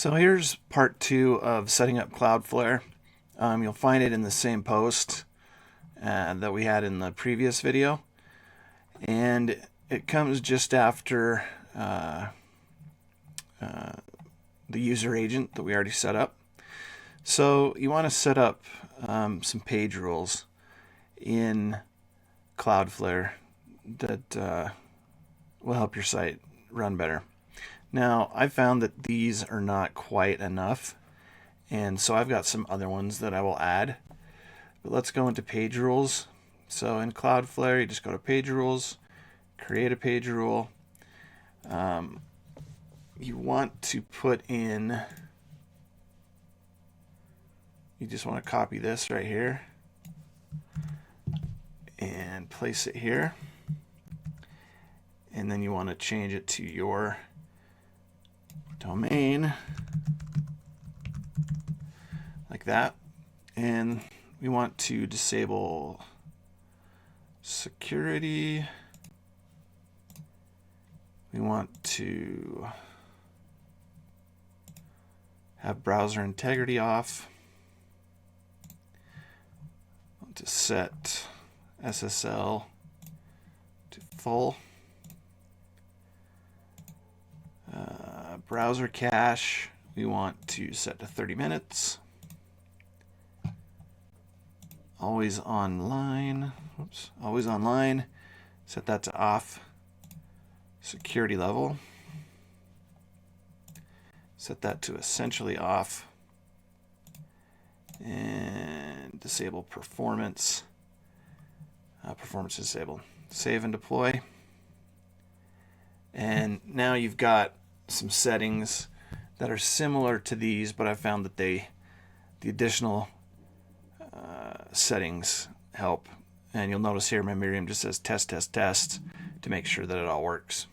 So here's part 2 of setting up Cloudflare. You'll find it in the same post that we had in the previous video. And it comes just after the user agent that we already set up. So you want to set up some page rules in Cloudflare that will help your site run better. Now, I found that these are not quite enough, and so I've got some other ones that I will add. But let's go into page rules. So in Cloudflare, you just go to page rules, create a page rule. You want to put in, you just want to copy this right here and place it here. And then you want to change it to your domain like that. And we want to disable security. We want to have browser integrity off. I want to set SSL to full. Browser cache, we want to set to 30 minutes. Always online, set that to off. Security level, set that to essentially off. And disable performance, performance disabled. Save and deploy. And now you've got some settings that are similar to these, but I found that the additional settings help. And you'll notice here Memberium just says test, test, test to make sure that it all works.